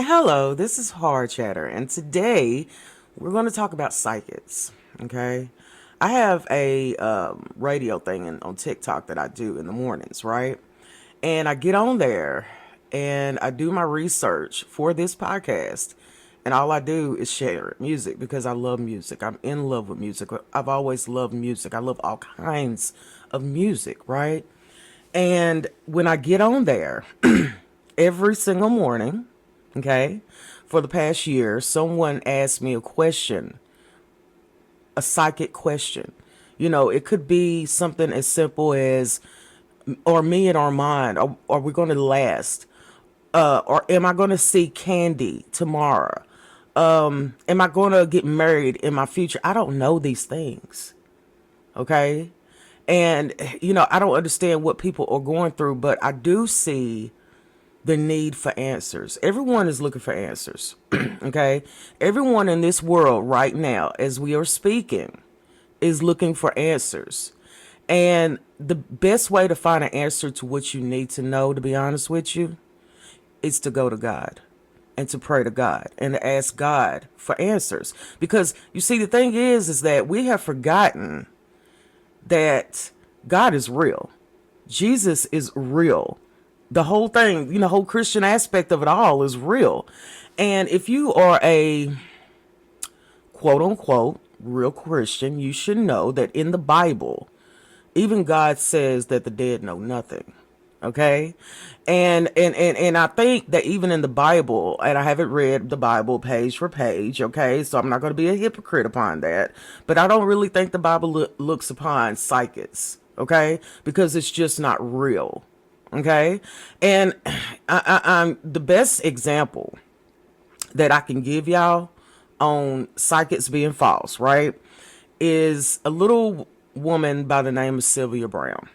Hello, this is Hard Chatter, and today we're going to talk about psychics. Okay, I have a radio thing on TikTok that I do in the mornings, right? And I get on there and I do my research for this podcast, and all I do is share music because I love music. I'm in love with music. I've always loved music. I love all kinds of music, right? And when I get on there, every single morning, okay, for the past year, someone asked me a question, a psychic question. It could be something as simple as, are me and Armand, are we going to last? Or am I going to see Candy tomorrow? Am I going to get married in my future? I don't know these things, okay? And, I don't understand what people are going through, but I do see the need for answers. Everyone is looking for answers. Okay? Everyone in this world right now, as we are speaking, is looking for answers. And the best way to find an answer to what you need to know, to be honest with you, is to go to God and to pray to God and to ask God for answers. Because you see, the thing is that we have forgotten that God is real. Jesus is real. The whole thing, whole Christian aspect of it all is real. And if you are a quote unquote real Christian, you should know that in the Bible, even God says that the dead know nothing. Okay. And I think that even in the Bible, and I haven't read the Bible page for page, okay, so I'm not going to be a hypocrite upon that, but I don't really think the Bible looks upon psychics, okay, because it's just not real. Okay. And I'm the best example that I can give y'all on psychics being false, right? Is a little woman by the name of Sylvia Brown.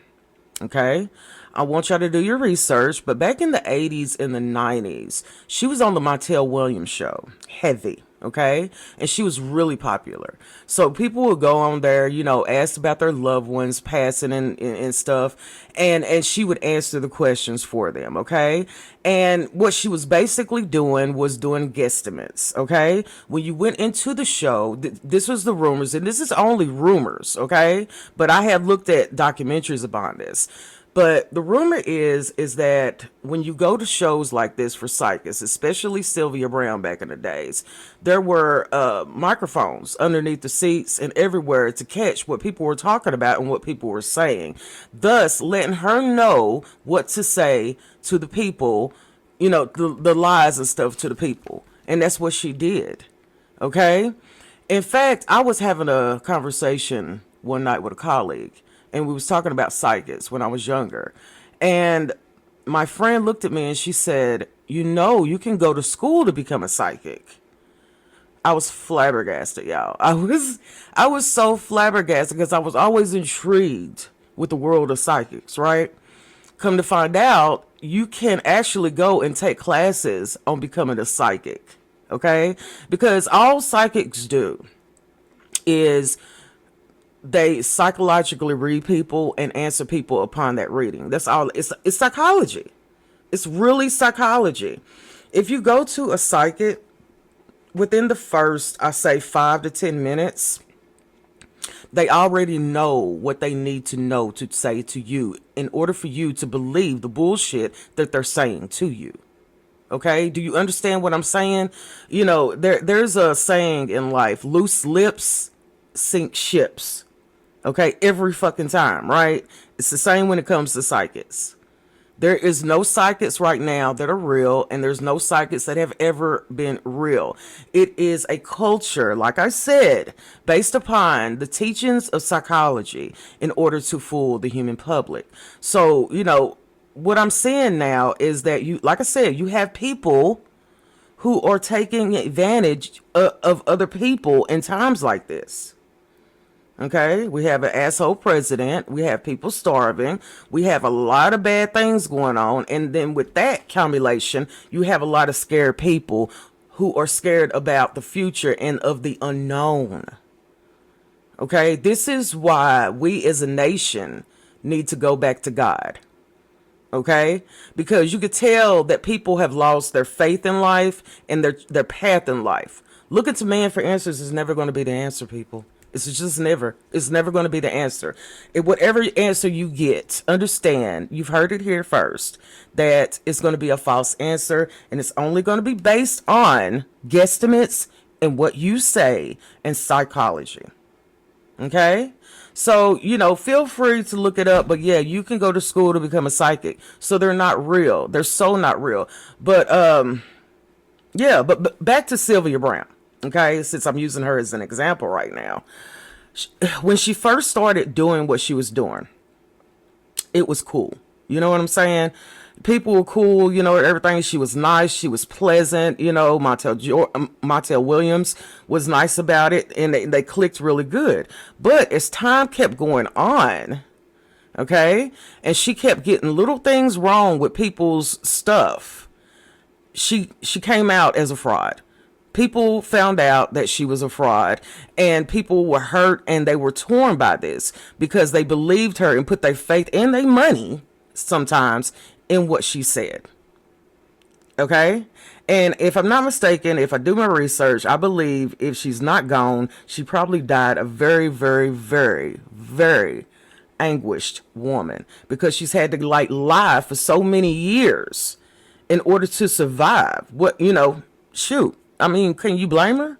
Okay. I want y'all to do your research, but back in the 80s and the 90s, she was on the Montel Williams show, Heavy. Okay. And she was really popular. So people would go on there, ask about their loved ones passing and stuff. And she would answer the questions for them. Okay. And what she was basically doing was doing guesstimates. Okay. When you went into the show, this was the rumors, and this is only rumors. Okay. But I have looked at documentaries about this. But the rumor is that when you go to shows like this for psychics, especially Sylvia Brown back in the days, there were microphones underneath the seats and everywhere to catch what people were talking about and what people were saying, thus letting her know what to say to the people, the lies and stuff to the people. And that's what she did. Okay? In fact, I was having a conversation one night with a colleague, and we was talking about psychics when I was younger. And my friend looked at me and she said, you can go to school to become a psychic. I was flabbergasted, y'all. I was so flabbergasted because I was always intrigued with the world of psychics, right? Come to find out, you can actually go and take classes on becoming a psychic, okay? Because all psychics do is they psychologically read people and answer people upon that reading. That's all. It's psychology. It's really psychology. If you go to a psychic, within the first, I say 5 to 10 minutes, they already know what they need to know to say to you in order for you to believe the bullshit that they're saying to you. Okay? Do you understand what I'm saying? There's a saying in life, loose lips sink ships. Okay, every fucking time, right? It's the same when it comes to psychics. There is no psychics right now that are real, and there's no psychics that have ever been real. It is a culture, like I said, based upon the teachings of psychology in order to fool the human public. So, what I'm saying now is that like I said, you have people who are taking advantage of other people in times like this. Okay, we have an asshole president. We have people starving. We have a lot of bad things going on. And then with that combination, you have a lot of scared people who are scared about the future and of the unknown. Okay, this is why we as a nation need to go back to God. Okay, because you could tell that people have lost their faith in life and their path in life. Looking to man for answers is never going to be the answer, people. It's never going to be the answer. Whatever answer you get, understand, you've heard it here first, that it's going to be a false answer, and it's only going to be based on guesstimates and what you say and psychology. Okay? So, feel free to look it up. But yeah, you can go to school to become a psychic. So they're not real. They're so not real. But yeah, but back to Sylvia Brown. Okay, since I'm using her as an example right now. When she first started doing what she was doing, it was cool. You know what I'm saying? People were cool, everything. She was nice. She was pleasant. Montel Williams was nice about it, and they clicked really good. But as time kept going on, okay, and she kept getting little things wrong with people's stuff, she came out as a fraud. People found out that she was a fraud, and people were hurt, and they were torn by this because they believed her and put their faith and their money sometimes in what she said. Okay? And if I'm not mistaken, if I do my research, I believe if she's not gone, she probably died a very, very, very, very anguished woman, because she's had to lie for so many years in order to survive. Shoot. I mean, can you blame her?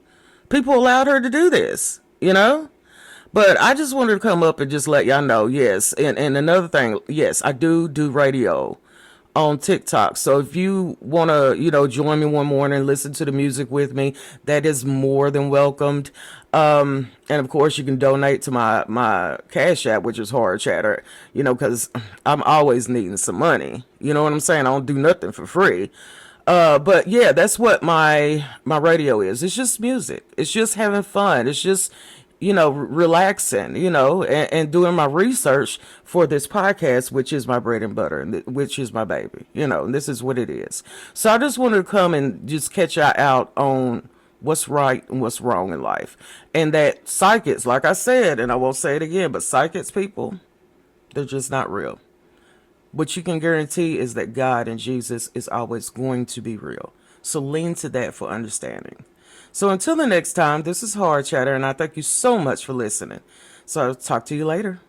People allowed her to do this. But I just wanted to come up and just let y'all know, yes. And another thing, yes, I do radio on TikTok. So if you want to, join me one morning and listen to the music with me, that is more than welcomed. And of course, you can donate to my Cash App, which is Horror Chatter, because I'm always needing some money. You know what I'm saying? I don't do nothing for free. But yeah, that's what my radio is. It's just music. It's just having fun. It's just, relaxing, and doing my research for this podcast, which is my bread and butter, and which is my baby, and this is what it is. So I just wanted to come and just catch y'all out on what's right and what's wrong in life. And that psychics, like I said, and I won't say it again, but psychics, people, they're just not real. What you can guarantee is that God and Jesus is always going to be real. So lean to that for understanding. So until the next time, this is Horror Chatter, and I thank you so much for listening. So I'll talk to you later.